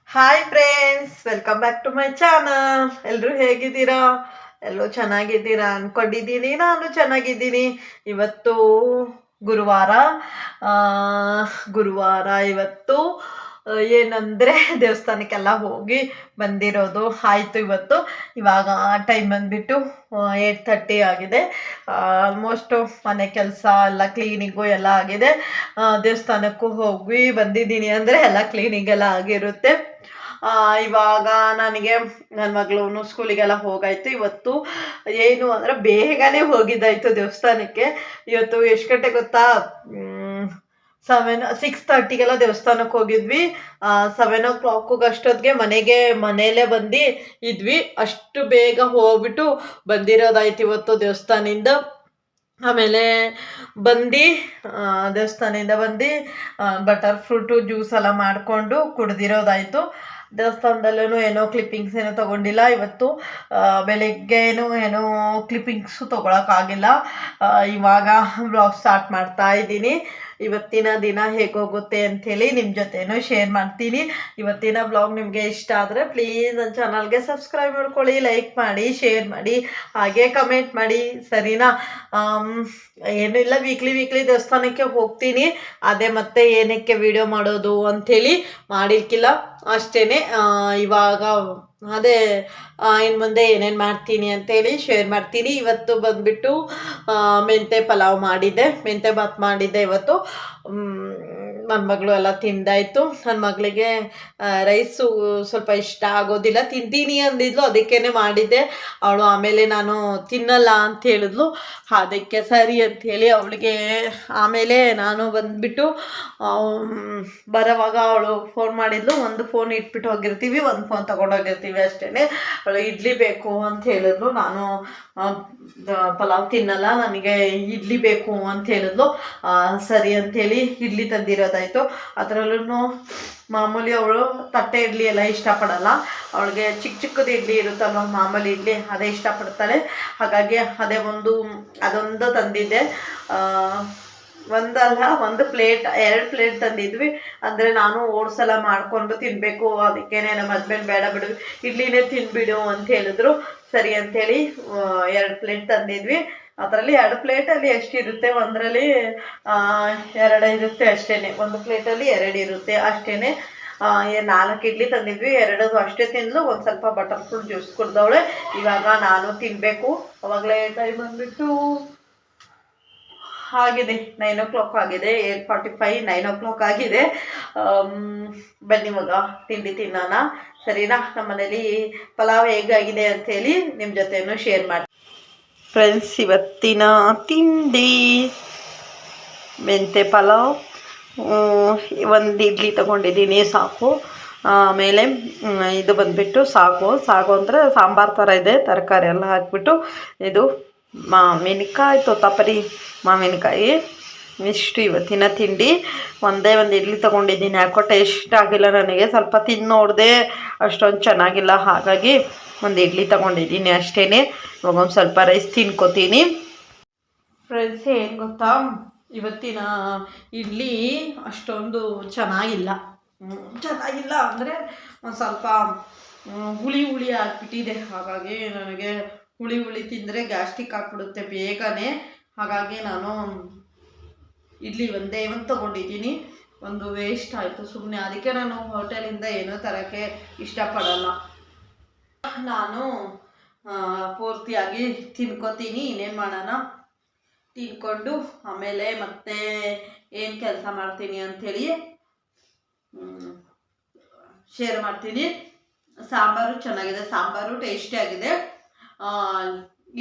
Hi friends, welcome back to my channel. ಎಲ್ಲರೂ ಹೇಗಿದ್ದೀರಾ? ಎಲ್ಲರೂ ಚೆನ್ನಾಗಿದ್ದೀರಾ ಅನ್ಕೊಂಡಿದ್ದೀನಿ. ನಾನು ಚೆನ್ನಾಗಿದ್ದೀನಿ. ಇವತ್ತು ಗುರುವಾರ. ಆ, ಗುರುವಾರ ಇವತ್ತು ಏನಂದ್ರೆ ದೇವಸ್ಥಾನಕ್ಕೆಲ್ಲ ಹೋಗಿ ಬಂದಿರೋದು ಆಯಿತು ಇವತ್ತು. ಇವಾಗ ಟೈಮ್ ಬಂದ್ಬಿಟ್ಟು 8:30 ಆಗಿದೆ. ಆಲ್ಮೋಸ್ಟ್ ಮನೆ ಕೆಲಸ ಎಲ್ಲ ಕ್ಲೀನಿಂಗು ಎಲ್ಲ ಆಗಿದೆ. ದೇವಸ್ಥಾನಕ್ಕೂ ಹೋಗಿ ಬಂದಿದ್ದೀನಿ ಅಂದರೆ ಎಲ್ಲ ಕ್ಲೀನಿಂಗ್ ಎಲ್ಲ ಆಗಿರುತ್ತೆ. ಇವಾಗ ನನಗೆ ನನ್ನ ಮಗಳು ಸ್ಕೂಲಿಗೆಲ್ಲ ಹೋಗಾಯ್ತು. ಇವತ್ತು ಏನು ಅಂದರೆ ಬೇಗನೆ ಹೋಗಿದ್ದಾಯ್ತು ದೇವಸ್ಥಾನಕ್ಕೆ. ಇವತ್ತು ಎಷ್ಟು ಗಂಟೆ ಗೊತ್ತಾ? 6:30ಗೆಲ್ಲ ದೇವಸ್ಥಾನಕ್ಕೆ ಹೋಗಿದ್ವಿ. 7 o'clock ಅಷ್ಟೊತ್ತಿಗೆ ಮನೆಯಲ್ಲೇ ಬಂದು ಇದ್ವಿ. ಅಷ್ಟು ಬೇಗ ಹೋಗ್ಬಿಟ್ಟು ಬಂದಿರೋದಾಯ್ತು ಇವತ್ತು ದೇವಸ್ಥಾನದಿಂದ. ಆಮೇಲೆ ಬಂದು ದೇವಸ್ಥಾನದಿಂದ ಬಂದು ಬಟರ್ ಫ್ರೂಟು ಜ್ಯೂಸ್ ಎಲ್ಲ ಮಾಡಿಕೊಂಡು ಕುಡ್ದಿರೋದಾಯಿತು. ದೇವಸ್ಥಾನದಲ್ಲೂ ಏನೋ ಕ್ಲಿಪ್ಪಿಂಗ್ಸ್ ಏನೋ ತೊಗೊಂಡಿಲ್ಲ ಇವತ್ತು. ಬೆಳಗ್ಗೆನೂ ಏನೋ ಕ್ಲಿಪ್ಪಿಂಗ್ಸು ತೊಗೊಳಕ್ಕಾಗಿಲ್ಲ. ಇವಾಗ ಬ್ಲಾಗ್ ಸ್ಟಾರ್ಟ್ ಮಾಡ್ತಾ ಇದ್ದೀನಿ. ಇವತ್ತಿನ ದಿನ ಹೇಗೋಗುತ್ತೆ ಅಂಥೇಳಿ ನಿಮ್ಮ ಜೊತೆನೂ ಶೇರ್ ಮಾಡ್ತೀನಿ. ಇವತ್ತಿನ ಬ್ಲಾಗ್ ನಿಮಗೆ ಇಷ್ಟ ಆದರೆ ಪ್ಲೀಸ್ ನನ್ನ ಚಾನಲ್ಗೆ ಸಬ್ಸ್ಕ್ರೈಬ್ ಮಾಡ್ಕೊಳ್ಳಿ, ಲೈಕ್ ಮಾಡಿ, ಶೇರ್ ಮಾಡಿ, ಹಾಗೆ ಕಮೆಂಟ್ ಮಾಡಿ, ಸರಿನಾ? ಏನೂ ಇಲ್ಲ, ವೀಕ್ಲಿ ದೇವಸ್ಥಾನಕ್ಕೆ ಹೋಗ್ತೀನಿ. ಅದೇ ಮತ್ತೆ ಏನಕ್ಕೆ ವಿಡಿಯೋ ಮಾಡೋದು ಅಂಥೇಳಿ ಮಾಡಿರ್ಕಿಲ್ಲ ಅಷ್ಟೇ. ಇವಾಗ ಅದೇ ಇನ್ನು ಮುಂದೆ ಏನೇನು ಮಾಡ್ತೀನಿ ಅಂತೇಳಿ ಶೇರ್ ಮಾಡ್ತೀನಿ. ಇವತ್ತು ಬಂದುಬಿಟ್ಟು ಮೆಂತೆ ಪಲಾವ್ ಮಾಡಿದ್ದೆ, ಮೆಂತೆ ಬಾತ್ ಮಾಡಿದ್ದೆ ಇವತ್ತು. ನನ್ನ ಮಗಳು ಎಲ್ಲ ತಿಂದಾಯಿತು. ನನ್ನ ಮಗಳಿಗೆ ರೈಸು ಸ್ವಲ್ಪ ಇಷ್ಟ ಆಗೋದಿಲ್ಲ, ತಿಂತೀನಿ ಅಂದಿದ್ಲು, ಅದಕ್ಕೇ ಮಾಡಿದ್ದೆ. ಅವಳು ಆಮೇಲೆ ನಾನು ತಿನ್ನಲ್ಲ ಅಂತ ಹೇಳಿದ್ಲು. ಅದಕ್ಕೆ ಸರಿ ಅಂಥೇಳಿ ಅವಳಿಗೆ ಆಮೇಲೆ ನಾನು ಬಂದುಬಿಟ್ಟು ಬರೋವಾಗ ಅವಳು ಫೋನ್ ಮಾಡಿದ್ಲು. ಒಂದು ಫೋನ್ ಇಟ್ಬಿಟ್ಟು ಹೋಗಿರ್ತೀವಿ, ಒಂದು ಫೋನ್ ತೊಗೊಂಡೋಗಿರ್ತೀವಿ ಅಷ್ಟೇ. ಅವಳು ಇಡ್ಲಿ ಬೇಕು ಅಂತ ಹೇಳಿದ್ಲು. ನಾನು ಪಲಾವ್ ತಿನ್ನಲ್ಲ, ನನಗೆ ಇಡ್ಲಿ ಬೇಕು ಅಂತ ಹೇಳಿದ್ಲು. ಸರಿ ಅಂಥೇಳಿ ಇಡ್ಲಿ ತಂದಿರೋದಾಯಿತು. ಅದರಲ್ಲೂ ಮಾಮೂಲಿ ಅವಳು ತಟ್ಟೆ ಇಡ್ಲಿ ಎಲ್ಲ ಇಷ್ಟಪಡಲ್ಲ. ಅವಳಿಗೆ ಚಿಕ್ಕದು ಇಡ್ಲಿ ಇರುತ್ತಲ್ವ, ಮಾಮೂಲಿ ಇಡ್ಲಿ, ಅದೇ ಇಷ್ಟಪಡ್ತಾಳೆ. ಹಾಗಾಗಿ ಅದೊಂದು ತಂದಿದ್ದೆ. ಒಂದಲ್ಲ, 2 ಪ್ಲೇಟ್ ತಂದಿದ್ವಿ. ಅಂದರೆ ನಾನು ಓಟ್ಸೆಲ್ಲ ಮಾಡಿಕೊಂಡು ತಿನ್ನಬೇಕು, ಅದಕ್ಕೇನೆ ನಮ್ಮ ಹಸ್ಬೆಂಡ್ ಬೇಡ ಬಿಡು, ಇಡ್ಲಿನೇ ತಿನ್ಬಿಡು ಅಂತ ಹೇಳಿದ್ರು. ಸರಿ ಅಂಥೇಳಿ 2 ಪ್ಲೇಟ್ ತಂದಿದ್ವಿ. ಅದರಲ್ಲಿ 2 ಪ್ಲೇಟಲ್ಲಿ ಎಷ್ಟಿರುತ್ತೆ? ಒಂದರಲ್ಲಿ 2 ಇರುತ್ತೆ ಅಷ್ಟೇ. 1 ಪ್ಲೇಟಲ್ಲಿ 2 ಇರುತ್ತೆ ಅಷ್ಟೇ. 4 ಇಡ್ಲಿ ತಂದಿದ್ವಿ, 2 ಅಷ್ಟೇ ತಿಂದ್ಲು. ಒಂದು ಸ್ವಲ್ಪ ಬಟರ್ ಫ್ರೂಟ್ ಜ್ಯೂಸ್ ಕುಡ್ದವಳೆ. ಇವಾಗ ನಾನು ತಿನ್ನಬೇಕು. ಅವಾಗಲೇ ಟೈಮ್ ಬಂದುಬಿಟ್ಟು ಆಗಿದೆ 9 o'clock ಆಗಿದೆ. 8:45, 9 o'clock ಆಗಿದೆ. ಬನ್ನಿ ಮಗ ತಿಂಡಿ ತಿನ್ನೋಣ, ಸರಿನಾ? ನಮ್ಮ ಮನೇಲಿ ಪಲಾವ್ ಹೇಗಾಗಿದೆ ಅಂಥೇಳಿ ನಿಮ್ಮ ಜೊತೆನೂ ಶೇರ್ ಮಾಡಿ. ಫ್ರೆಂಡ್ಸ್, ಇವತ್ತಿನ ತಿಂಡಿ ಮೆಂತೆ ಪಲಾವ್. 1 ಇಡ್ಲಿ ತೊಗೊಂಡಿದ್ದೀನಿ, ಸಾಕು. ಆಮೇಲೆ ಇದು ಬಂದುಬಿಟ್ಟು ಸಾಗು ಅಂದರೆ ಸಾಂಬಾರು ಥರ ಇದೆ, ತರಕಾರಿ ಎಲ್ಲ ಹಾಕ್ಬಿಟ್ಟು. ಇದು ಮಾವಿನಕಾಯಿ, ತೋತಾಪುರಿ ಮಾವಿನಕಾಯಿ. ಇಷ್ಟು ಇವತ್ತಿನ ತಿಂಡಿ. ಒಂದೇ ಒಂದು ಇಡ್ಲಿ ತೊಗೊಂಡಿದ್ದೀನಿ, ಯಾಕೋ ಟೇಸ್ಟ್ ಆಗಿಲ್ಲ ನನಗೆ. ಸ್ವಲ್ಪ ತಿಂದು ನೋಡಿದೆ, ಅಷ್ಟೊಂದು ಚೆನ್ನಾಗಿಲ್ಲ. ಹಾಗಾಗಿ 1 ಇಡ್ಲಿ ತೊಗೊಂಡಿದ್ದೀನಿ ಅಷ್ಟೇ. ಇವಾಗ ಒಂದು ಸ್ವಲ್ಪ ರೈಸ್ ತಿನ್ಕೋತೀನಿ. ಫ್ರೆಂಡ್ಸ್, ಏನು ಗೊತ್ತಾ, ಇವತ್ತಿನ ಇಡ್ಲಿ ಅಷ್ಟೊಂದು ಚೆನ್ನಾಗಿಲ್ಲ ಅಂದರೆ ಒಂದು ಸ್ವಲ್ಪ ಹುಳಿ ಆಗಿಬಿಟ್ಟಿದೆ. ಹಾಗಾಗಿ ನನಗೆ ಹುಳಿ ತಿಂದರೆ ಗ್ಯಾಸ್ಟ್ರಿಕ್ ಆಗಿಬಿಡುತ್ತೆ ಬೇಗನೆ. ಹಾಗಾಗಿ ನಾನು ಇಡ್ಲಿ ಒಂದೇ ಒಂದು ತೊಗೊಂಡಿದ್ದೀನಿ. ಒಂದು ವೇಸ್ಟ್ ಆಯಿತು ಸುಮ್ಮನೆ. ಅದಕ್ಕೆ ನಾನು ಹೋಟೆಲಿಂದ ಏನೋ ತರೋಕ್ಕೆ ಇಷ್ಟಪಡಲ್ಲ. ನಾನು ಪೂರ್ತಿಯಾಗಿ ತಿನ್ಕೋತೀನಿ. ಇನ್ನೇನು ಮಾಡೋಣ, ತಿನ್ಕೊಂಡು ಆಮೇಲೆ ಮತ್ತೆ ಏನು ಕೆಲಸ ಮಾಡ್ತೀನಿ ಅಂಥೇಳಿ ಶೇರ್ ಮಾಡ್ತೀನಿ. ಸಾಂಬಾರು ಚೆನ್ನಾಗಿದೆ, ಸಾಂಬಾರು ಟೇಸ್ಟಿಯಾಗಿದೆ.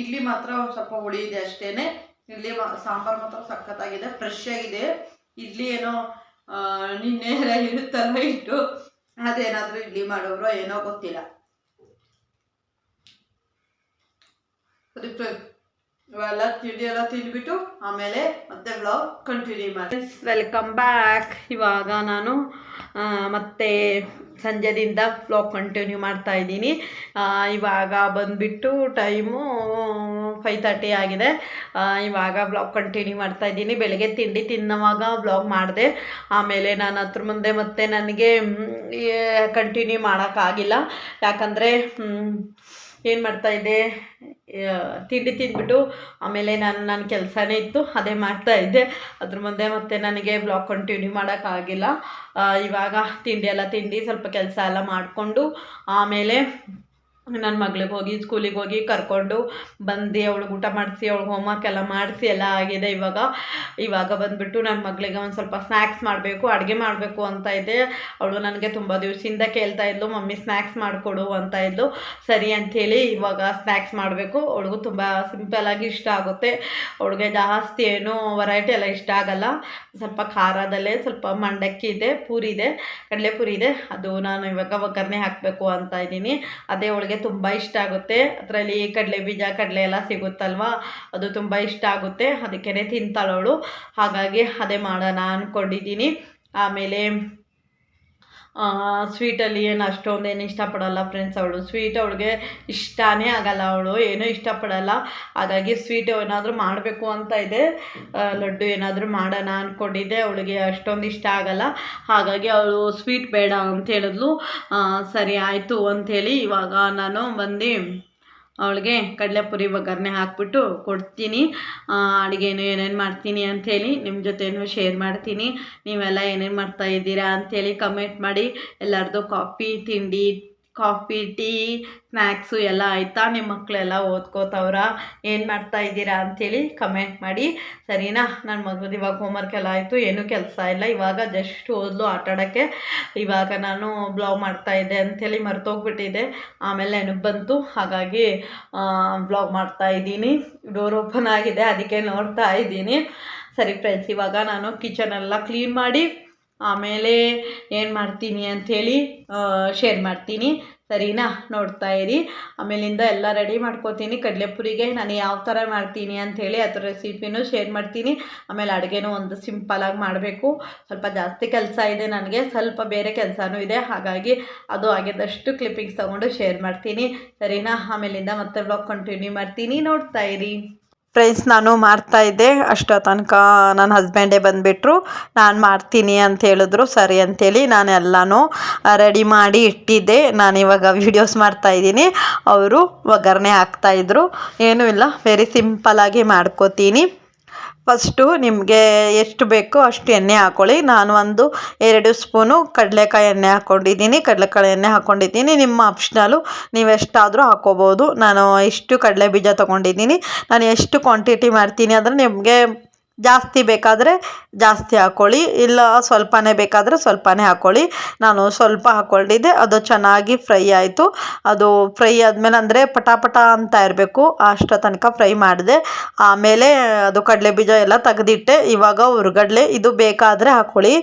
ಇಡ್ಲಿ ಮಾತ್ರ ಒಂದು ಸ್ವಲ್ಪ ಹುಳಿ ಇದೆ ಅಷ್ಟೇ. ಸಾಂಬಾರು ಮಾತ್ರ ಸಖತ್ತಾಗಿದೆ, ಫ್ರೆಶ್ ಆಗಿದೆ. ಇಡ್ಲಿ ಏನೋ ನಿನ್ನೆ ಇರುತ್ತಲ್ಲ ಇಟ್ಟು, ಅದೇನಾದರೂ ಇಡ್ಲಿ ಮಾಡೋರು ಏನೋ ಗೊತ್ತಿಲ್ಲ. ಇವೆಲ್ಲ ತಿಂಡಿ ಎಲ್ಲ ತಿಂದ್ಬಿಟ್ಟು ಆಮೇಲೆ ಮತ್ತೆ ಬ್ಲಾಗ್ ಕಂಟಿನ್ಯೂ ಮಾಡಿ. Welcome back. ಇವಾಗ ನಾನು ಮತ್ತೆ ಸಂಜೆದಿಂದ ಬ್ಲಾಗ್ ಕಂಟಿನ್ಯೂ ಮಾಡ್ತಾ ಇದ್ದೀನಿ. ಇವಾಗ ಬಂದುಬಿಟ್ಟು ಟೈಮು 5:30 ಆಗಿದೆ. ಇವಾಗ ಬ್ಲಾಗ್ ಕಂಟಿನ್ಯೂ ಮಾಡ್ತಾ ಇದ್ದೀನಿ. ಬೆಳಗ್ಗೆ ತಿಂಡಿ ತಿನ್ನೋವಾಗ ಬ್ಲಾಗ್ ಮಾಡಿದೆ. ಆಮೇಲೆ ನಾನು ಅದ್ರ ಮುಂದೆ ಮತ್ತೆ ನನಗೆ ಕಂಟಿನ್ಯೂ ಮಾಡೋಕ್ಕಾಗಿಲ್ಲ. ಯಾಕಂದರೆ ಏನು ಮಾಡ್ತಾಯಿದ್ದೆ, ತಿಂಡಿ ತಿಂದ್ಬಿಟ್ಟು ಆಮೇಲೆ ನನ್ನ ಕೆಲಸನೇ ಇತ್ತು, ಅದೇ ಮಾಡ್ತಾಯಿದ್ದೆ. ಅದ್ರ ಮುಂದೆ ಮತ್ತೆ ನನಗೆ ಬ್ಲಾಗ್ ಕಂಟಿನ್ಯೂ ಮಾಡೋಕ್ಕಾಗಿಲ್ಲ. ಇವಾಗ ತಿಂಡಿ ಎಲ್ಲ ತಿಂದು ಸ್ವಲ್ಪ ಕೆಲಸ ಎಲ್ಲ ಮಾಡಿಕೊಂಡು ಆಮೇಲೆ ನನ್ನ ಮಗಳಿಗೆ ಹೋಗಿ ಸ್ಕೂಲಿಗೆ ಹೋಗಿ ಕರ್ಕೊಂಡು ಬಂದು ಅವಳಿಗೆ ಊಟ ಮಾಡಿಸಿ ಅವಳಿಗೆ ಹೋಮ್ವರ್ಕ್ ಎಲ್ಲ ಮಾಡಿಸಿ ಎಲ್ಲ ಆಗಿದೆ. ಇವಾಗ ಬಂದುಬಿಟ್ಟು ನನ್ನ ಮಗಳಿಗೆ ಒಂದು ಸ್ವಲ್ಪ ಸ್ನ್ಯಾಕ್ಸ್ ಮಾಡಬೇಕು, ಅಡುಗೆ ಮಾಡಬೇಕು ಅಂತ ಇದ್ದೆ. ಅವಳು ನನಗೆ ತುಂಬ ದಿವಸದಿಂದ ಕೇಳ್ತಾ ಇದ್ಲು, ಮಮ್ಮಿ ಸ್ನ್ಯಾಕ್ಸ್ ಮಾಡಿಕೊಡು ಅಂತ ಇದ್ಲು. ಸರಿ ಅಂಥೇಳಿ ಇವಾಗ ಸ್ನ್ಯಾಕ್ಸ್ ಮಾಡಬೇಕು. ಅವಳಿಗೂ ತುಂಬ ಸಿಂಪಲ್ಲಾಗಿ ಇಷ್ಟ ಆಗುತ್ತೆ. ಅವಳಿಗೆ ಜಾಸ್ತಿ ಏನು ವೆರೈಟಿ ಎಲ್ಲ ಇಷ್ಟ ಆಗಲ್ಲ. ಸ್ವಲ್ಪ ಖಾರದಲ್ಲೇ ಸ್ವಲ್ಪ ಮಂಡಕ್ಕಿ ಇದೆ, ಪೂರಿ ಇದೆ, ಕಡಲೆಪುರಿ ಇದೆ. ಅದು ನಾನು ಇವಾಗ ಒಗ್ಗರಣೆ ಹಾಕಬೇಕು ಅಂತ ಇದ್ದೀನಿ. ಅದೇ ಅವಳಿಗೆ ತುಂಬ ಇಷ್ಟ ಆಗುತ್ತೆ. ಅದರಲ್ಲಿ ಕಡಲೆ ಬೀಜ ಕಡಲೆ ಎಲ್ಲ ಸಿಗುತ್ತಲ್ವ, ಅದು ತುಂಬ ಇಷ್ಟ ಆಗುತ್ತೆ. ಅದಕ್ಕೇ ತಿಂತಾಳವಳು. ಹಾಗಾಗಿ ಅದೇ ಮಾಡೋಣ ಅಂದ್ಕೊಂಡಿದ್ದೀನಿ. ಆಮೇಲೆ ಸ್ವೀಟಲ್ಲಿ ಏನು ಅಷ್ಟೊಂದೇನು ಇಷ್ಟಪಡಲ್ಲ ಫ್ರೆಂಡ್ಸ್. ಅವಳು ಸ್ವೀಟ್ ಅವಳಿಗೆ ಇಷ್ಟನೇ ಆಗಲ್ಲ, ಅವಳು ಏನೂ ಇಷ್ಟಪಡಲ್ಲ. ಹಾಗಾಗಿ ಸ್ವೀಟ್ ಏನಾದರೂ ಮಾಡಬೇಕು ಅಂತ ಇದೆ, ಲಡ್ಡು ಏನಾದರೂ ಮಾಡೋಣ ಅಂದ್ಕೊಂಡಿದ್ದೆ. ಅವಳಿಗೆ ಅಷ್ಟೊಂದು ಇಷ್ಟ ಆಗಲ್ಲ. ಹಾಗಾಗಿ ಅವಳು ಸ್ವೀಟ್ ಬೇಡ ಅಂತ ಹೇಳಿದ್ಲು. ಸರಿ ಆಯಿತು ಅಂಥೇಳಿ ಇವಾಗ ನಾನು ಬಂದು ಅವಳಿಗೆ ಕಡಲೆಪುರಿ ಒಗ್ಗರಣೆ ಹಾಕ್ಬಿಟ್ಟು ಕೊಡ್ತೀನಿ. ಅಡುಗೆನೂ ಏನೇನು ಮಾಡ್ತೀನಿ ಅಂಥೇಳಿ ನಿಮ್ಮ ಜೊತೆನೂ ಶೇರ್ ಮಾಡ್ತೀನಿ. ನೀವೆಲ್ಲ ಏನೇನು ಮಾಡ್ತಾಯಿದ್ದೀರಾ ಅಂಥೇಳಿ ಕಮೆಂಟ್ ಮಾಡಿ. ಎಲ್ಲರದ್ದು ಕಾಫಿ ಟೀ ಸ್ನ್ಯಾಕ್ಸು ಎಲ್ಲ ಆಯಿತಾ? ನಿಮ್ಮ ಮಕ್ಕಳೆಲ್ಲ ಓದ್ಕೋತವ್ರ? ಏನು ಮಾಡ್ತಾಯಿದ್ದೀರಾ ಅಂಥೇಳಿ ಕಮೆಂಟ್ ಮಾಡಿ, ಸರಿನಾ? ನನ್ನ ಮಗಳದ್ದು ಇವಾಗ ಹೋಮ್ವರ್ಕ್ ಎಲ್ಲ ಆಯಿತು, ಏನೂ ಕೆಲಸ ಇಲ್ಲ. ಇವಾಗ ಜಸ್ಟ್ ಹೋದ್ಲು ಆಟಾಡೋಕ್ಕೆ. ಇವಾಗ ನಾನು ಬ್ಲಾಗ್ ಮಾಡ್ತಾಯಿದ್ದೆ ಅಂಥೇಳಿ ಮರ್ತೋಗ್ಬಿಟ್ಟಿದ್ದೆ. ಆಮೇಲೆ ನೆನಪು ಬಂತು, ಹಾಗಾಗಿ ಬ್ಲಾಗ್ ಮಾಡ್ತಾಯಿದ್ದೀನಿ. ಡೋರ್ ಓಪನ್ ಆಗಿದೆ, ಅದಕ್ಕೆ ನೋಡ್ತಾ ಇದ್ದೀನಿ. ಸರಿ ಫ್ರೆಂಡ್ಸ್, ಇವಾಗ ನಾನು ಕಿಚನೆಲ್ಲ ಕ್ಲೀನ್ ಮಾಡಿ ಆಮೇಲೆ ಏನು ಮಾಡ್ತೀನಿ ಅಂಥೇಳಿ ಶೇರ್ ಮಾಡ್ತೀನಿ, ಸರಿನಾ? ನೋಡ್ತಾ ಇರಿ. ಆಮೇಲಿಂದ ಎಲ್ಲ ರೆಡಿ ಮಾಡ್ಕೋತೀನಿ. ಕಡಲೆಪುರಿಗೆ ನಾನು ಯಾವ ಥರ ಮಾಡ್ತೀನಿ ಅಂಥೇಳಿ ಅದ್ರ ರೆಸಿಪಿನೂ ಶೇರ್ ಮಾಡ್ತೀನಿ. ಆಮೇಲೆ ಅಡುಗೆನೂ ಒಂದು ಸಿಂಪಲಾಗಿ ಮಾಡಬೇಕು. ಸ್ವಲ್ಪ ಜಾಸ್ತಿ ಕೆಲಸ ಇದೆ ನನಗೆ, ಸ್ವಲ್ಪ ಬೇರೆ ಕೆಲಸನೂ ಇದೆ. ಹಾಗಾಗಿ ಅದು ಆಗಿದ್ದಷ್ಟು ಕ್ಲಿಪ್ಪಿಂಗ್ಸ್ ತೊಗೊಂಡು ಶೇರ್ ಮಾಡ್ತೀನಿ, ಸರಿನಾ? ಆಮೇಲಿಂದ ಮತ್ತೆ ಬ್ಲಾಗ್ ಕಂಟಿನ್ಯೂ ಮಾಡ್ತೀನಿ, ನೋಡ್ತಾ ಇರಿ. ಫ್ರೆಂಡ್ಸ್, ನಾನು ಮಾಡ್ತಾಯಿದ್ದೆ. ಅಷ್ಟೋ ತನಕ ನನ್ನ ಹಸ್ಬೆಂಡೇ ಬಂದುಬಿಟ್ರು. ನಾನು ಮಾಡ್ತೀನಿ ಅಂತ ಹೇಳಿದ್ರು. ಸರಿ ಅಂಥೇಳಿ ನಾನು ಎಲ್ಲನೂ ರೆಡಿ ಮಾಡಿ ಇಟ್ಟಿದ್ದೆ. ನಾನಿವಾಗ ವೀಡಿಯೋಸ್ ಮಾಡ್ತಾಯಿದ್ದೀನಿ. ಅವರು ಒಗ್ಗರಣೆ ಹಾಕ್ತಾಯಿದ್ರು. ಏನೂ ಇಲ್ಲ, ವೆರಿ ಸಿಂಪಲ್ಲಾಗಿ ಮಾಡ್ಕೋತೀನಿ. ಫಸ್ಟು ನಿಮಗೆ ಎಷ್ಟು ಬೇಕೋ ಅಷ್ಟು ಎಣ್ಣೆ ಹಾಕ್ಕೊಳ್ಳಿ. ನಾನು 1-2 ಸ್ಪೂನು ಕಡಲೆಕಾಯಿ ಎಣ್ಣೆ ಹಾಕ್ಕೊಂಡಿದ್ದೀನಿ. ನಿಮ್ಮ ಆಪ್ಷನಲು, ನೀವು ಎಷ್ಟಾದರೂ ಹಾಕ್ಕೋಬೋದು. ನಾನು ಇಷ್ಟು ಕಡಲೆ ಬೀಜ ತೊಗೊಂಡಿದ್ದೀನಿ. ನಾನು ಎಷ್ಟು ಕ್ವಾಂಟಿಟಿ ಮಾಡ್ತೀನಿ ಅಂದರೆ, ನಿಮಗೆ ಜಾಸ್ತಿ ಬೇಕಾದರೆ ಜಾಸ್ತಿ ಹಾಕ್ಕೊಳ್ಳಿ, ಇಲ್ಲ ಸ್ವಲ್ಪನೇ ಬೇಕಾದರೆ ಸ್ವಲ್ಪನೇ ಹಾಕ್ಕೊಳ್ಳಿ. ನಾನು ಸ್ವಲ್ಪ ಹಾಕ್ಕೊಂಡಿದ್ದೆ. ಅದು ಚೆನ್ನಾಗಿ ಫ್ರೈ ಆಯಿತು. ಅದು ಫ್ರೈ ಆದಮೇಲೆ ಅಂದರೆ ಪಟಾಪಟ ಅಂತ ಇರಬೇಕು, ಅಷ್ಟೋ ತನಕ ಫ್ರೈ ಮಾಡಿದೆ. ಆಮೇಲೆ ಅದು ಕಡಲೆ ಬೀಜ ಎಲ್ಲ ತೆಗೆದಿಟ್ಟೆ. ಇವಾಗ ಹುರ್ಗಡ್ಲೆ, ಇದು ಬೇಕಾದರೆ ಹಾಕ್ಕೊಳ್ಳಿ,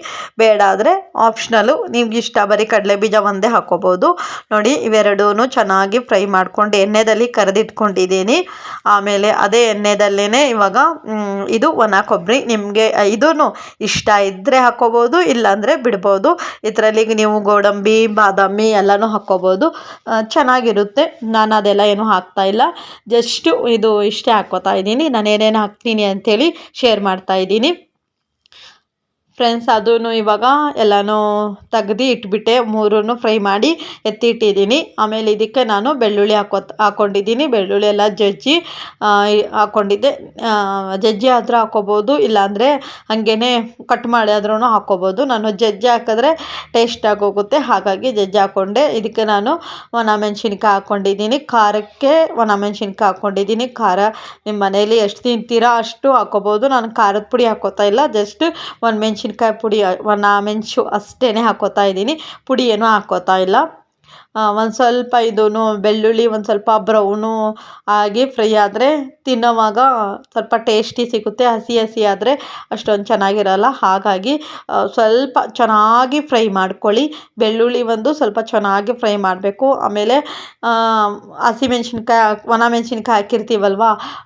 ಬೇಡ ಆದರೆ ಆಪ್ಷನಲು, ನಿಮ್ಗೆ ಇಷ್ಟ ಬರೀ ಕಡಲೆ ಬೀಜ ಒಂದೇ ಹಾಕ್ಕೋಬೋದು. ನೋಡಿ, ಇವೆರಡೂ ಚೆನ್ನಾಗಿ ಫ್ರೈ ಮಾಡ್ಕೊಂಡು ಎಣ್ಣೆಯಲ್ಲಿ ಕರೆದಿಟ್ಕೊಂಡಿದ್ದೀನಿ. ಆಮೇಲೆ ಅದೇ ಎಣ್ಣೆದಲ್ಲೇ ಇವಾಗ ಇದು ಒಣ ಕೊಬ್ಬರಿ, ನಿಮಗೆ ಇದೂ ಇಷ್ಟ ಇದ್ದರೆ ಹಾಕ್ಕೋಬೋದು, ಇಲ್ಲಾಂದರೆ ಬಿಡ್ಬೋದು. ಇದರಲ್ಲಿ ನೀವು ಗೋಡಂಬಿ ಬಾದಾಮಿ ಎಲ್ಲನೂ ಹಾಕ್ಕೋಬೋದು, ಚೆನ್ನಾಗಿರುತ್ತೆ. ನಾನು ಅದೆಲ್ಲ ಏನೂ ಹಾಕ್ತಾಯಿಲ್ಲ, ಜಸ್ಟು ಇದು ಇಷ್ಟೇ ಹಾಕ್ಕೋತಾ ಇದ್ದೀನಿ. ನಾನು ಏನೇನು ಹಾಕ್ತೀನಿ ಅಂಥೇಳಿ ಶೇರ್ ಮಾಡ್ತಾಯಿದ್ದೀನಿ. ಫ್ರೆಂಡ್ಸ್, ಅದೂ ಇವಾಗ ಎಲ್ಲನೂ ತೆಗ್ದು ಇಟ್ಬಿಟ್ಟೆ. 3 ಫ್ರೈ ಮಾಡಿ ಎತ್ತಿಟ್ಟಿದ್ದೀನಿ. ಆಮೇಲೆ ಇದಕ್ಕೆ ನಾನು ಬೆಳ್ಳುಳ್ಳಿ ಹಾಕ್ಕೊಂಡಿದ್ದೀನಿ. ಬೆಳ್ಳುಳ್ಳಿ ಎಲ್ಲ ಜಜ್ಜಿ ಹಾಕ್ಕೊಂಡಿದ್ದೆ. ಜಜ್ಜಿ ಆದರೂ ಹಾಕ್ಕೋಬೋದು, ಇಲ್ಲಾಂದರೆ ಹಾಗೇ ಕಟ್ ಮಾಡಿ ಆದ್ರೂ ಹಾಕ್ಕೋಬೋದು. ನಾನು ಜಜ್ಜಿ ಹಾಕಿದ್ರೆ ಟೇಸ್ಟಾಗಿ ಹೋಗುತ್ತೆ, ಹಾಗಾಗಿ ಜಜ್ಜಿ ಹಾಕ್ಕೊಂಡೆ. ಇದಕ್ಕೆ ನಾನು ಒಣಮೆಣ್ಸಿನ್ಕಾಯಿ ಹಾಕ್ಕೊಂಡಿದ್ದೀನಿ. ಖಾರಕ್ಕೆ ಒಣಮೆಣ್ಸಿನ್ಕಾಯಿ ಹಾಕ್ಕೊಂಡಿದ್ದೀನಿ. ಖಾರ ನಿಮ್ಮ ಮನೇಲಿ ಎಷ್ಟು ತಿಂತೀರಾ ಅಷ್ಟು ಹಾಕ್ಕೋಬೋದು. ನಾನು ಖಾರದ ಪುಡಿ ಹಾಕ್ಕೋತಾ ಇಲ್ಲ, ಜಸ್ಟ್ ಮೆಣಸಿನ್ಕಾಯಿ ಪುಡಿ, ಒಣ ಮೆಣಸು ಅಷ್ಟೇ ಹಾಕ್ಕೋತಾ ಇದ್ದೀನಿ. ಪುಡಿ ಏನೂ ಹಾಕ್ಕೋತಾ ಇಲ್ಲ. ಒಂದು ಸ್ವಲ್ಪ ಇದೂ ಬೆಳ್ಳುಳ್ಳಿ ಒಂದು ಸ್ವಲ್ಪ ಬ್ರೌನು ಆಗಿ ಫ್ರೈ ಆದರೆ ತಿನ್ನೋವಾಗ ಸ್ವಲ್ಪ ಟೇಸ್ಟಿ ಸಿಗುತ್ತೆ. ಹಸಿ ಹಸಿ ಆದರೆ ಅಷ್ಟೊಂದು ಚೆನ್ನಾಗಿರಲ್ಲ. ಹಾಗಾಗಿ ಸ್ವಲ್ಪ ಚೆನ್ನಾಗಿ ಫ್ರೈ ಮಾಡ್ಕೊಳ್ಳಿ. ಬೆಳ್ಳುಳ್ಳಿ ಒಂದು ಸ್ವಲ್ಪ ಚೆನ್ನಾಗಿ ಫ್ರೈ ಮಾಡಬೇಕು. ಆಮೇಲೆ ಹಸಿಮೆಣ್ಸಿನ್ಕಾಯಿ ಒಣ ಮೆಣಸಿನ್ಕಾಯಿ ಹಾಕಿರ್ತೀವಲ್ವ,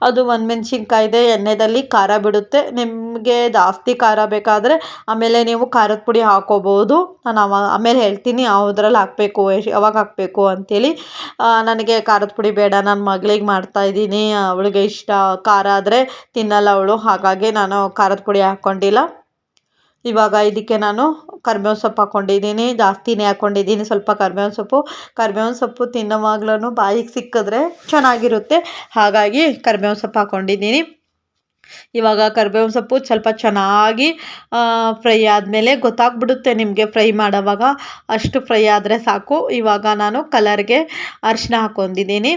ಅದು ಒಂದು ಮೆಣಸಿನ್ಕಾಯಿದೆ ಎಣ್ಣೆಯಲ್ಲಿ ಖಾರ ಬಿಡುತ್ತೆ. ನಿಮಗೆ ಜಾಸ್ತಿ ಖಾರ ಬೇಕಾದರೆ ಆಮೇಲೆ ನೀವು ಖಾರದ ಪುಡಿ ಹಾಕ್ಕೋಬೋದು. ನಾನು ಆಮೇಲೆ ಹೇಳ್ತೀನಿ ಯಾವುದ್ರಲ್ಲಿ ಹಾಕಬೇಕು, ಯಾವಾಗ ಹಾಕಬೇಕು ಅಂಥೇಳಿ. ನನಗೆ ಖಾರದ ಪುಡಿ ಬೇಡ, ನನ್ನ ಮಗಳಿಗೆ ಮಾಡ್ತಾಯಿದ್ದೀನಿ, ಅವಳಿಗೆ ಇಷ್ಟ ಖಾರ ಆದರೆ ತಿನ್ನಲ್ಲ ಅವಳು, ಹಾಗಾಗಿ ನಾನು ಖಾರದ ಪುಡಿ ಹಾಕ್ಕೊಂಡಿಲ್ಲ. ಇವಾಗ ಇದಕ್ಕೆ ನಾನು ಕರಿಬೇವಿನ ಸೊಪ್ಪು ಹಾಕ್ಕೊಂಡಿದ್ದೀನಿ, ಜಾಸ್ತಿನೇ ಹಾಕ್ಕೊಂಡಿದ್ದೀನಿ ಸ್ವಲ್ಪ ಕರಿಬೇವಿನ ಸೊಪ್ಪು ತಿನ್ನೋವಾಗ್ಲೂ ಬಾಯಿಗೆ ಸಿಕ್ಕಿದ್ರೆ ಚೆನ್ನಾಗಿರುತ್ತೆ, ಹಾಗಾಗಿ ಕರಿಬೇವಿನ ಸೊಪ್ಪು ಹಾಕ್ಕೊಂಡಿದ್ದೀನಿ. ಇವಾಗ ಕರಿಬೇವಿನ ಸೊಪ್ಪು ಸ್ವಲ್ಪ ಚೆನ್ನಾಗಿ ಫ್ರೈ ಆದಮೇಲೆ ಗೊತ್ತಾಗ್ಬಿಡುತ್ತೆ ನಿಮಗೆ ಫ್ರೈ ಮಾಡೋವಾಗ, ಅಷ್ಟು ಫ್ರೈ ಆದರೆ ಸಾಕು. ಇವಾಗ ನಾನು ಕಲರ್ಗೆ ಅರಿಶಿನ ಹಾಕ್ಕೊಂಡಿದ್ದೀನಿ.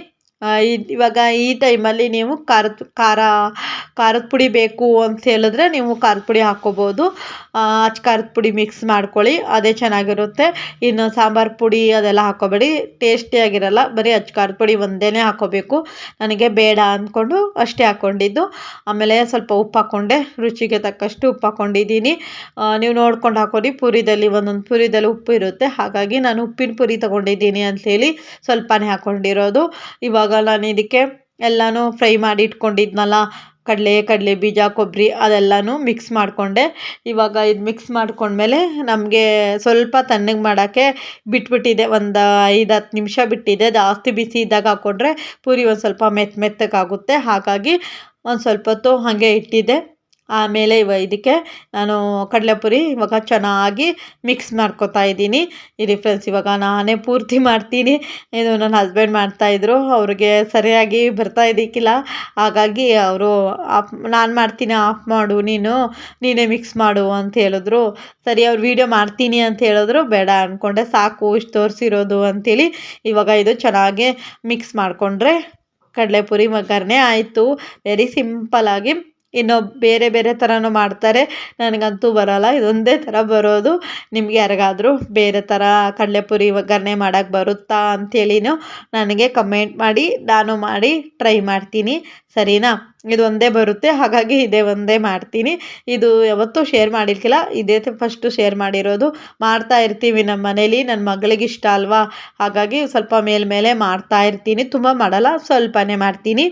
ಇವಾಗ ಈ ಟೈಮಲ್ಲಿ ನೀವು ಖಾರದ ಪುಡಿ ಬೇಕು ಅಂತ ಹೇಳಿದ್ರೆ ನೀವು ಖಾರದ ಪುಡಿ ಹಾಕ್ಕೋಬೋದು. ಅಚ್ಚ ಖಾರದ ಪುಡಿ ಮಿಕ್ಸ್ ಮಾಡ್ಕೊಳ್ಳಿ, ಅದೇ ಚೆನ್ನಾಗಿರುತ್ತೆ. ಇನ್ನು ಸಾಂಬಾರು ಪುಡಿ ಅದೆಲ್ಲ ಹಾಕ್ಕೋಬೇಡಿ, ಟೇಸ್ಟಿಯಾಗಿರಲ್ಲ. ಬರೀ ಅಚ್ಚ ಖಾರದ ಪುಡಿ ಒಂದೇ ಹಾಕ್ಕೋಬೇಕು. ನನಗೆ ಬೇಡ ಅಂದ್ಕೊಂಡು ಅಷ್ಟೇ ಹಾಕ್ಕೊಂಡಿದ್ದು. ಆಮೇಲೆ ಸ್ವಲ್ಪ ಉಪ್ಪು ಹಾಕ್ಕೊಂಡೆ, ರುಚಿಗೆ ತಕ್ಕಷ್ಟು ಉಪ್ಪು ಹಾಕ್ಕೊಂಡಿದ್ದೀನಿ. ನೀವು ನೋಡ್ಕೊಂಡು ಹಾಕ್ಕೊಳ್ಳಿ, ಪೂರಿದಲ್ಲಿ ಒಂದೊಂದು ಪೂರಿದಲ್ಲಿ ಉಪ್ಪು ಇರುತ್ತೆ, ಹಾಗಾಗಿ ನಾನು ಉಪ್ಪಿನ ಪುರಿ ತೊಗೊಂಡಿದ್ದೀನಿ ಅಂಥೇಳಿ ಸ್ವಲ್ಪನೇ ಹಾಕ್ಕೊಂಡಿರೋದು. ಇವಾಗ ನಾನು ಇದಕ್ಕೆ ಎಲ್ಲನೂ ಫ್ರೈ ಮಾಡಿ ಇಟ್ಕೊಂಡಿದ್ನಲ್ಲ, ಕಡಲೆ ಬೀಜ, ಕೊಬ್ಬರಿ ಅದೆಲ್ಲನೂ ಮಿಕ್ಸ್ ಮಾಡಿಕೊಂಡೆ. ಇವಾಗ ಇದು ಮಿಕ್ಸ್ ಮಾಡ್ಕೊಂಡ್ಮೇಲೆ ನಮಗೆ ಸ್ವಲ್ಪ ತಣ್ಣಗೆ ಮಾಡೋಕ್ಕೆ ಬಿಟ್ಬಿಟ್ಟಿದೆ, ಒಂದು 5-10 ನಿಮಿಷ ಬಿಟ್ಟಿದೆ. ಜಾಸ್ತಿ ಬಿಸಿ ಇದ್ದಾಗ ಹಾಕ್ಕೊಂಡ್ರೆ ಪೂರಿ ಒಂದು ಸ್ವಲ್ಪ ಮೆತ್ತಗಾಗುತ್ತೆ, ಹಾಗಾಗಿ ಒಂದು ಸ್ವಲ್ಪ ಹೊತ್ತು ಹಾಗೆ ಇಟ್ಟಿದ್ದೆ. ಆಮೇಲೆ ಇದಕ್ಕೆ ನಾನು ಕಡಲೆಪುರಿ ಇವಾಗ ಚೆನ್ನಾಗಿ ಮಿಕ್ಸ್ ಮಾಡ್ಕೊತಾ ಇದ್ದೀನಿ. ಇರಿ ಫ್ರೆಂಡ್ಸ್, ಇವಾಗ ನಾನೇ ಪೂರ್ತಿ ಮಾಡ್ತೀನಿ, ಇದು ನನ್ನ ಹಸ್ಬೆಂಡ್ ಮಾಡ್ತಾಯಿದ್ರು, ಅವ್ರಿಗೆ ಸರಿಯಾಗಿ ಬರ್ತಾ ಇದ್ದಕ್ಕಿಲ್ಲ, ಹಾಗಾಗಿ ಅವರು ನಾನು ಮಾಡ್ತೀನಿ, ಆಫ್ ಮಾಡು ನೀನೇ ಮಿಕ್ಸ್ ಮಾಡು ಅಂತ ಹೇಳಿದ್ರು. ಸರಿ, ಅವ್ರು ವೀಡಿಯೋ ಮಾಡ್ತೀನಿ ಅಂತ ಹೇಳಿದ್ರು, ಬೇಡ ಅಂದ್ಕೊಂಡೆ, ಸಾಕು ಇಷ್ಟು ತೋರಿಸಿರೋದು ಅಂಥೇಳಿ. ಇವಾಗ ಇದು ಚೆನ್ನಾಗಿ ಮಿಕ್ಸ್ ಮಾಡಿಕೊಂಡ್ರೆ ಕಡಲೆಪುರಿ ಒಗ್ಗರಣೆ ಆಯಿತು. ವೆರಿ ಸಿಂಪಲ್ಲಾಗಿ. ಇನ್ನು ಬೇರೆ ಬೇರೆ ಥರನೂ ಮಾಡ್ತಾರೆ, ನನಗಂತೂ ಬರೋಲ್ಲ, ಇದೊಂದೇ ಥರ ಬರೋದು. ನಿಮ್ಗೆ ಯಾರಿಗಾದರೂ ಬೇರೆ ಥರ ಕಡಲೆಪುರಿ ಒಗ್ಗರಣೆ ಮಾಡೋಕ್ಕೆ ಬರುತ್ತಾ ಅಂಥೇಳಿನೂ ನನಗೆ ಕಮೆಂಟ್ ಮಾಡಿ, ನಾನು ಮಾಡಿ ಟ್ರೈ ಮಾಡ್ತೀನಿ, ಸರಿನಾ? ಇದು ಒಂದೇ ಬರುತ್ತೆ, ಹಾಗಾಗಿ ಇದೇ ಒಂದೇ ಮಾಡ್ತೀನಿ. ಇದು ಯಾವತ್ತೂ ಶೇರ್ ಮಾಡಿರ್ಕಿಲ್ಲ, ಇದೇ ಫಸ್ಟು ಶೇರ್ ಮಾಡಿರೋದು. ಮಾಡ್ತಾ ಇರ್ತೀವಿ ನಮ್ಮ ಮನೇಲಿ, ನನ್ನ ಮಗಳಿಗೆ ಇಷ್ಟ ಅಲ್ವಾ, ಹಾಗಾಗಿ ಸ್ವಲ್ಪ ಮೇಲೆ ಮಾಡ್ತಾ ಇರ್ತೀನಿ, ತುಂಬ ಮಾಡಲ್ಲ, ಸ್ವಲ್ಪನೇ ಮಾಡ್ತೀನಿ.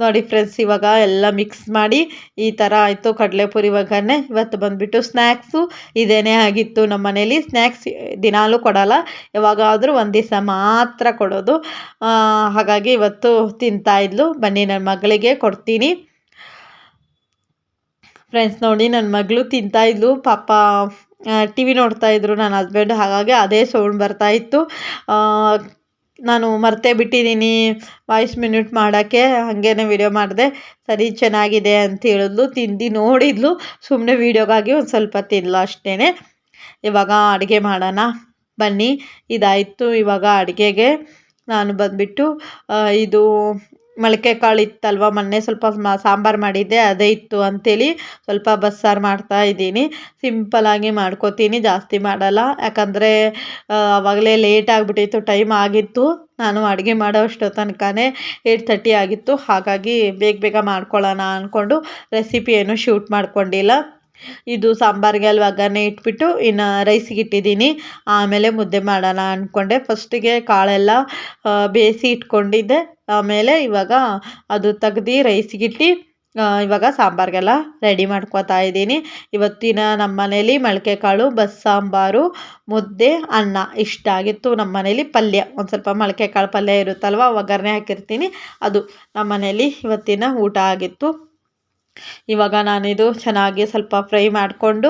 ನೋಡಿ ಫ್ರೆಂಡ್ಸ್, ಇವಾಗ ಎಲ್ಲ ಮಿಕ್ಸ್ ಮಾಡಿ ಈ ಥರ ಆಯಿತು ಕಡಲೆಪುರಿ ಒಗ್ಗರಣೆ. ಇವತ್ತು ಬಂದುಬಿಟ್ಟು ಸ್ನ್ಯಾಕ್ಸು ಇದೇನೇ ಆಗಿತ್ತು ನಮ್ಮ ಮನೇಲಿ. ಸ್ನ್ಯಾಕ್ಸ್ ದಿನಾಲೂ ಕೊಡೋಲ್ಲ, ಯಾವಾಗಾದರೂ ಒಂದು ದಿವಸ ಮಾತ್ರ ಕೊಡೋದು, ಹಾಗಾಗಿ ಇವತ್ತು ತಿಂತಾಯಿದ್ಲು. ಬನ್ನಿ ನನ್ನ ಮಗಳಿಗೆ ಕೊಡ್ತೀನಿ. ಫ್ರೆಂಡ್ಸ್ ನೋಡಿ, ನನ್ನ ಮಗಳು ತಿಂತಾಯಿದ್ಲು, ಪಾಪ ಟಿ ವಿ ನೋಡ್ತಾಯಿದ್ರು ನನ್ನ ಹಸ್ಬೆಂಡ್, ಹಾಗಾಗಿ ಅದೇ ಸೌಂಡ್ ಬರ್ತಾಯಿತ್ತು. ನಾನು ಮರ್ತೇ ಬಿಟ್ಟಿದ್ದೀನಿ ವಾಯ್ಸ್ ಮಿನ್ಯೂಟ್ ಮಾಡೋಕ್ಕೆ, ಹಾಗೇ ವಿಡಿಯೋ ಮಾಡಿದೆ. ಸರಿ, ಚೆನ್ನಾಗಿದೆ ಅಂತ ಹೇಳಿದ್ಲು, ತಿಂದು ನೋಡಿದ್ಲು, ಸುಮ್ಮನೆ ವೀಡಿಯೋಗಾಗಿ ಒಂದು ಸ್ವಲ್ಪ ತಿನ್ಲು ಅಷ್ಟೇ. ಇವಾಗ ಅಡುಗೆ ಮಾಡೋಣ ಬನ್ನಿ. ಇದಾಯಿತು. ಇವಾಗ ಅಡುಗೆಗೆ ನಾನು ಬಂದುಬಿಟ್ಟು ಇದು ಮೊಳಕೆ ಕಾಳು ಇತ್ತಲ್ವ, ಮೊನ್ನೆ ಸ್ವಲ್ಪ ಸಾಂಬಾರು ಮಾಡಿದ್ದೆ, ಅದೇ ಇತ್ತು ಅಂಥೇಳಿ ಸ್ವಲ್ಪ ಬಸ್ಸಾರು ಮಾಡ್ತಾ ಇದ್ದೀನಿ. ಸಿಂಪಲಾಗಿ ಮಾಡ್ಕೋತೀನಿ, ಜಾಸ್ತಿ ಮಾಡಲ್ಲ, ಯಾಕಂದರೆ ಆವಾಗಲೇ ಲೇಟ್ ಆಗಿಬಿಟ್ಟಿತ್ತು, ಟೈಮ್ ಆಗಿತ್ತು. ನಾನು ಅಡುಗೆ ಮಾಡೋ ಅಷ್ಟೋ ತನಕನೇ 8:30 ಆಗಿತ್ತು, ಹಾಗಾಗಿ ಬೇಗ ಮಾಡ್ಕೊಳ್ಳೋಣ ಅಂದ್ಕೊಂಡು ರೆಸಿಪಿ ಏನೂ ಶೂಟ್ ಮಾಡ್ಕೊಂಡಿಲ್ಲ. ಇದು ಸಾಂಬಾರಿಗೆ ಅಲ್ಲಿ ಒಗ್ಗರಣೆ ಇಟ್ಬಿಟ್ಟು ಇನ್ನು ರೈಸಿಗೆ ಇಟ್ಟಿದ್ದೀನಿ, ಆಮೇಲೆ ಮುದ್ದೆ ಮಾಡೋಣ ಅಂದ್ಕೊಂಡೆ. ಫಸ್ಟಿಗೆ ಕಾಳೆಲ್ಲ ಬೇಯಿಸಿ ಇಟ್ಕೊಂಡಿದ್ದೆ, ಆಮೇಲೆ ಇವಾಗ ಅದು ತೆಗ್ದು ರೈಸಿಗಿಟ್ಟು ಇವಾಗ ಸಾಂಬಾರಿಗೆಲ್ಲ ರೆಡಿ ಮಾಡ್ಕೊತಾ ಇದ್ದೀನಿ. ಇವತ್ತಿನ ನಮ್ಮ ಮನೇಲಿ ಮೊಳಕೆ ಕಾಳು, ಬಸ್ಸಾಂಬಾರು, ಮುದ್ದೆ, ಅನ್ನ ಇಷ್ಟ ಆಗಿತ್ತು. ನಮ್ಮ ಮನೇಲಿ ಪಲ್ಯ, ಒಂದು ಸ್ವಲ್ಪ ಮೊಳಕೆ ಕಾಳು ಪಲ್ಯ ಇರುತ್ತಲ್ವ, ಒಗ್ಗರಣೆ ಹಾಕಿರ್ತೀನಿ, ಅದು ನಮ್ಮ ಮನೇಲಿ ಇವತ್ತಿನ ಊಟ ಆಗಿತ್ತು. ಇವಾಗ ನಾನಿದು ಚೆನ್ನಾಗಿ ಸ್ವಲ್ಪ ಫ್ರೈ ಮಾಡಿಕೊಂಡು,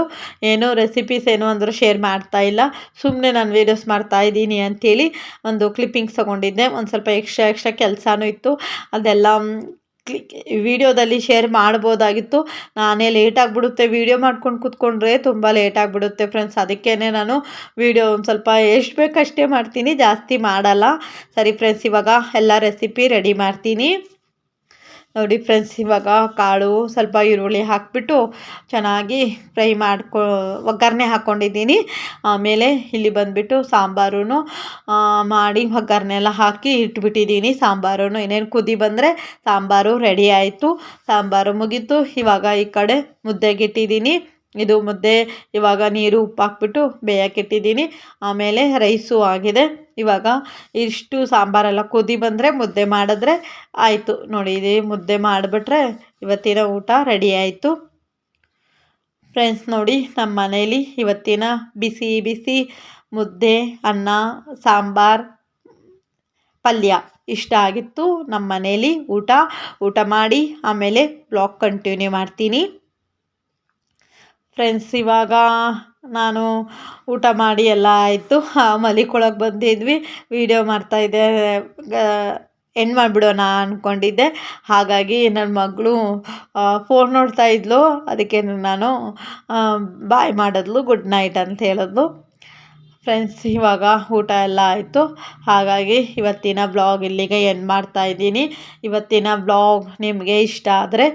ಏನೋ ರೆಸಿಪೀಸ್ ಏನು ಅಂದರೂ ಶೇರ್ ಮಾಡ್ತಾಯಿಲ್ಲ, ಸುಮ್ಮನೆ ನಾನು ವೀಡಿಯೋಸ್ ಮಾಡ್ತಾಯಿದ್ದೀನಿ ಅಂಥೇಳಿ ಒಂದು ಕ್ಲಿಪ್ಪಿಂಗ್ಸ್ ತೊಗೊಂಡಿದ್ದೆ. ಒಂದು ಸ್ವಲ್ಪ ಎಕ್ಸ್ಟ್ರಾ ಕೆಲಸನೂ ಇತ್ತು, ಅದೆಲ್ಲ ವಿಡಿಯೋದಲ್ಲಿ ಶೇರ್ ಮಾಡ್ಬೋದಾಗಿತ್ತು. ನಾನೇ ಲೇಟಾಗಿಬಿಡುತ್ತೆ, ವೀಡಿಯೋ ಮಾಡ್ಕೊಂಡು ಕೂತ್ಕೊಂಡ್ರೆ ತುಂಬ ಲೇಟಾಗಿಬಿಡುತ್ತೆ ಫ್ರೆಂಡ್ಸ್, ಅದಕ್ಕೇ ನಾನು ವೀಡಿಯೋ ಒಂದು ಸ್ವಲ್ಪ ಎಷ್ಟು ಬೇಕಷ್ಟೇ ಮಾಡ್ತೀನಿ, ಜಾಸ್ತಿ ಮಾಡಲ್ಲ. ಸರಿ ಫ್ರೆಂಡ್ಸ್, ಇವಾಗ ಎಲ್ಲ ರೆಸಿಪಿ ರೆಡಿ ಮಾಡ್ತೀನಿ. ನೋಡಿ ಫ್ರೆಂಡ್ಸ್, ಇವಾಗ ಕಾಳು ಸ್ವಲ್ಪ ಈರುಳ್ಳಿ ಹಾಕಿಬಿಟ್ಟು ಚೆನ್ನಾಗಿ ಫ್ರೈ ಒಗ್ಗರಣೆ ಹಾಕ್ಕೊಂಡಿದ್ದೀನಿ. ಆಮೇಲೆ ಇಲ್ಲಿ ಬಂದುಬಿಟ್ಟು ಸಾಂಬಾರು ಮಾಡಿ ಒಗ್ಗರಣೆ ಎಲ್ಲ ಹಾಕಿ ಇಟ್ಬಿಟ್ಟಿದ್ದೀನಿ. ಸಾಂಬಾರು ಇನ್ನೇನು ಕುದಿ ಬಂದರೆ ಸಾಂಬಾರು ರೆಡಿ ಆಯಿತು. ಸಾಂಬಾರು ಮುಗೀತು. ಇವಾಗ ಈ ಕಡೆ ಮುದ್ದೆಗೆ ಇಟ್ಟಿದ್ದೀನಿ. ಇದು ಮುದ್ದೆ ಇವಾಗ ನೀರು ಉಪ್ಪು ಹಾಕ್ಬಿಟ್ಟು ಬೇಯಕ್ಕಿಟ್ಟಿದ್ದೀನಿ. ಆಮೇಲೆ ರೈಸು ಆಗಿದೆ. ಇವಾಗ ಇಷ್ಟು ಸಾಂಬಾರೆಲ್ಲ ಕುದಿ ಬಂದರೆ ಮುದ್ದೆ ಮಾಡಿದ್ರೆ ಆಯಿತು. ನೋಡಿ, ಇದು ಮುದ್ದೆ ಮಾಡಿಬಿಟ್ರೆ ಇವತ್ತಿನ ಊಟ ರೆಡಿ ಆಯಿತು. ಫ್ರೆಂಡ್ಸ್ ನೋಡಿ, ನಮ್ಮ ಮನೇಲಿ ಇವತ್ತಿನ ಬಿಸಿ ಬಿಸಿ ಮುದ್ದೆ, ಅನ್ನ, ಸಾಂಬಾರು, ಪಲ್ಯ ಇಷ್ಟ ಆಗಿತ್ತು. ನಮ್ಮ ಮನೇಲಿ ಊಟ ಮಾಡಿ ಆಮೇಲೆ ಬ್ಲಾಗ್ ಕಂಟಿನ್ಯೂ ಮಾಡ್ತೀನಿ. ಫ್ರೆಂಡ್ಸ್, ಇವಾಗ ನಾನು ಊಟ ಮಾಡಿ ಎಲ್ಲ ಆಯಿತು. ಮಲಿಕೊಳಕ್ಕೆ ಬಂದಿದ್ವಿ. ವೀಡಿಯೋ ಮಾಡ್ತಾಯಿದ್ದೆ, ಎಂಡ್ ಮಾಡಿಬಿಡೋಣ ಅಂದ್ಕೊಂಡಿದ್ದೆ. ಹಾಗಾಗಿ ನನ್ನ ಮಗಳು ಫೋನ್ ನೋಡ್ತಾ ಇದ್ಲು. ಅದಕ್ಕೆ ನಾನು ಬಾಯ್ ಮಾಡಿದ್ಲು, ಗುಡ್ ನೈಟ್ ಅಂತ ಹೇಳಿದ್ಲು. ಫ್ರೆಂಡ್ಸ್, ಇವಾಗ ಊಟ ಎಲ್ಲ ಆಯಿತು. ಹಾಗಾಗಿ ಇವತ್ತಿನ ಬ್ಲಾಗ್ ಇಲ್ಲಿಗೆ ಎಂಡ್ ಮಾಡ್ತಾಯಿದ್ದೀನಿ. ಇವತ್ತಿನ ಬ್ಲಾಗ್ ನಿಮಗೆ ಇಷ್ಟ ಆದರೆ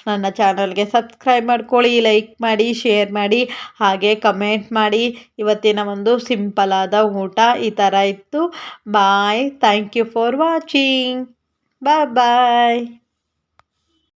ನನ್ನ ಚಾನಲ್ಗೆ ಸಬ್ಸ್ಕ್ರೈಬ್ ಮಾಡ್ಕೊಳ್ಳಿ, ಲೈಕ್ ಮಾಡಿ, ಶೇರ್ ಮಾಡಿ, ಹಾಗೆ ಕಮೆಂಟ್ ಮಾಡಿ. ಇವತ್ತಿನ ಒಂದು ಸಿಂಪಲಾದ ಊಟ ಈ ಥರ ಇತ್ತು. Bye. Thank you for watching. Bye.